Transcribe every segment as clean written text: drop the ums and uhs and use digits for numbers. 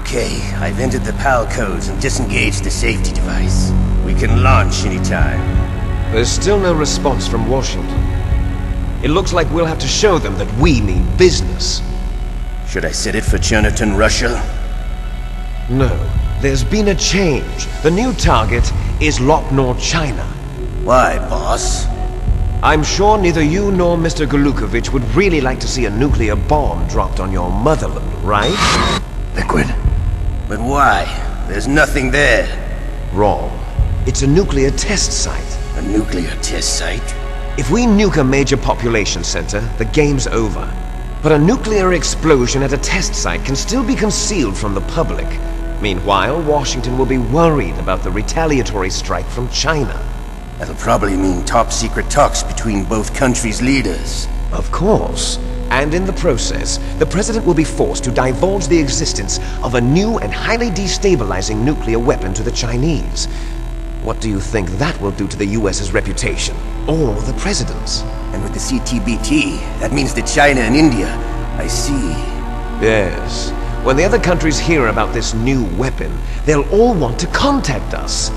Okay, I've entered the PAL codes and disengaged the safety device. We can launch anytime. There's still no response from Washington. It looks like we'll have to show them that we mean business. Should I set it for Cherniton, Russia? No. There's been a change. The new target is Lop Nor China. Why, boss? I'm sure neither you nor Mr. Golukovich would really like to see a nuclear bomb dropped on your motherland, right? Liquid. But why? There's nothing there. Wrong. It's a nuclear test site. A nuclear test site? If we nuke a major population center, the game's over. But a nuclear explosion at a test site can still be concealed from the public. Meanwhile, Washington will be worried about the retaliatory strike from China. That'll probably mean top-secret talks between both countries' leaders. Of course. And in the process, the President will be forced to divulge the existence of a new and highly destabilizing nuclear weapon to the Chinese. What do you think that will do to the US's reputation? Or the President's? And with the CTBT, that means that China and India. I see. Yes. When the other countries hear about this new weapon, they'll all want to contact us.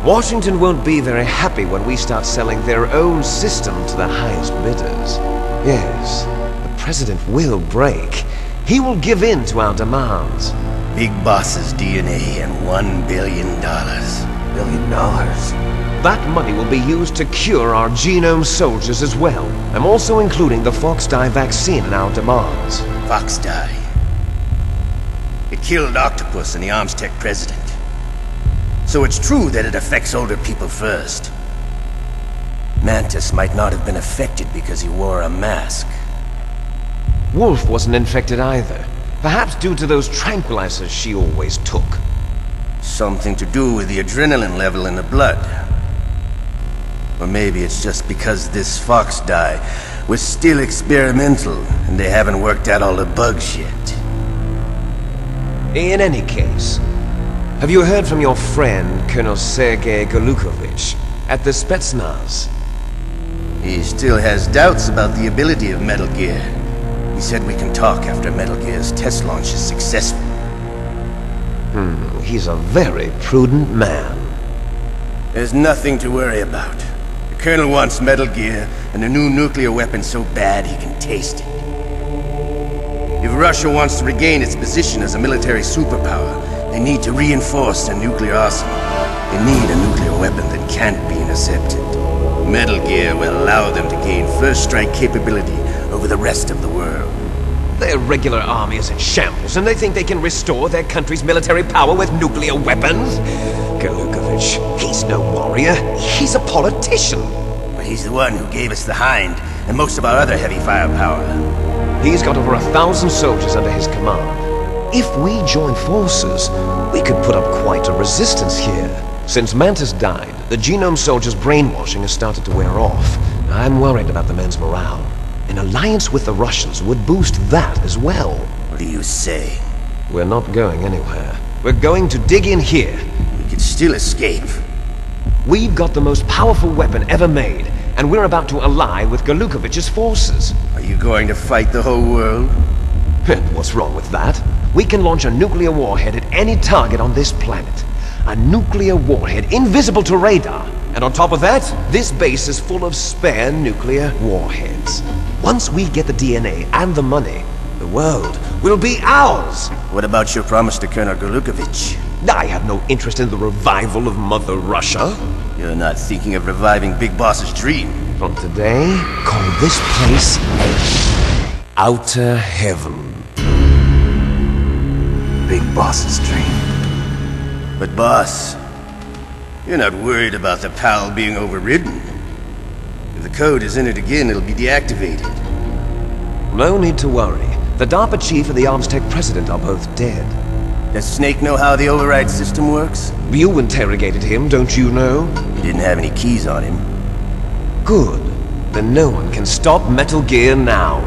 Washington won't be very happy when we start selling their own system to the highest bidders. Yes, the President will break. He will give in to our demands. Big Boss's DNA and $1 billion. $1 billion? That money will be used to cure our genome soldiers as well. I'm also including the Foxdie vaccine in our demands. Foxdie? It killed Octopus and the Armstech president. So it's true that it affects older people first. Mantis might not have been affected because he wore a mask. Wolf wasn't infected either. Perhaps due to those tranquilizers she always took. Something to do with the adrenaline level in the blood. Or maybe it's just because this Foxdie was still experimental and they haven't worked out all the bugs yet. In any case, have you heard from your friend, Colonel Sergei Golukovich, at the Spetsnaz? He still has doubts about the ability of Metal Gear. He said we can talk after Metal Gear's test launch is successful. He's a very prudent man. There's nothing to worry about. The Colonel wants Metal Gear and a new nuclear weapon so bad he can taste it. If Russia wants to regain its position as a military superpower, they need to reinforce their nuclear arsenal. They need a nuclear weapon that can't be intercepted. Metal Gear will allow them to gain first strike capability over the rest of the world. Their regular army is in shambles, and they think they can restore their country's military power with nuclear weapons? Golukovich, he's no warrior. He's a politician. But he's the one who gave us the Hind and most of our other heavy firepower. He's got over 1,000 soldiers under his command. If we join forces, we could put up quite a resistance here. Since Mantis died, the Genome Soldiers' brainwashing has started to wear off. I'm worried about the men's morale. An alliance with the Russians would boost that as well. What do you say? We're not going anywhere. We're going to dig in here. We could still escape. We've got the most powerful weapon ever made, and we're about to ally with Golukovich's forces. Are you going to fight the whole world? What's wrong with that? We can launch a nuclear warhead at any target on this planet. A nuclear warhead invisible to radar. And on top of that, this base is full of spare nuclear warheads. Once we get the DNA and the money, the world will be ours! What about your promise to Colonel Golukovich? I have no interest in the revival of Mother Russia. You're not thinking of reviving Big Boss's dream. From today, call this place Outer Heaven. Big Boss's dream. But boss, you're not worried about the PAL being overridden. If the code is entered again, it'll be deactivated. No need to worry. The DARPA chief and the Armstech president are both dead. Does Snake know how the override system works? You interrogated him, don't you know? He didn't have any keys on him. Good. Then no one can stop Metal Gear now.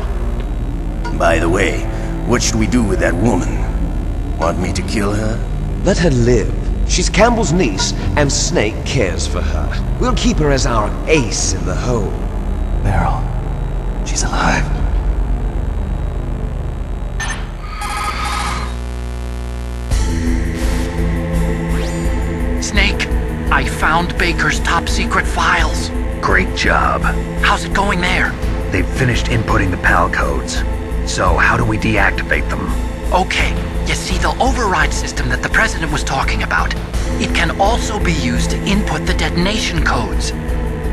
By the way, what should we do with that woman? Want me to kill her? Let her live. She's Campbell's niece, and Snake cares for her. We'll keep her as our ace in the hole. Meryl, she's alive. I found Baker's top-secret files. Great job. How's it going there? They've finished inputting the PAL codes. So, how do we deactivate them? Okay, you see the override system that the President was talking about. It can also be used to input the detonation codes.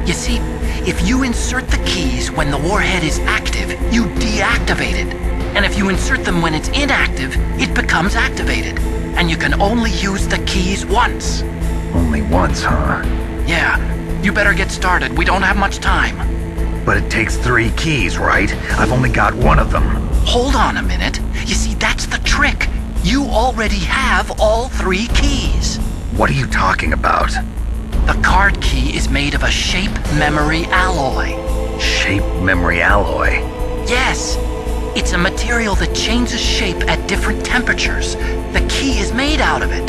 You see, if you insert the keys when the warhead is active, you deactivate it. And if you insert them when it's inactive, it becomes activated. And you can only use the keys once. Only once, huh? Yeah, you better get started. We don't have much time. But it takes 3 keys, right? I've only got 1 of them. Hold on a minute. You see, that's the trick. You already have all 3 keys. What are you talking about? The card key is made of a shape memory alloy. Shape memory alloy? Yes. It's a material that changes shape at different temperatures. The key is made out of it.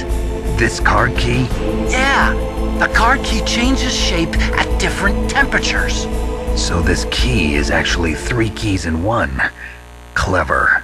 This card key? Yeah. The card key changes shape at different temperatures. So this key is actually 3 keys in 1. Clever.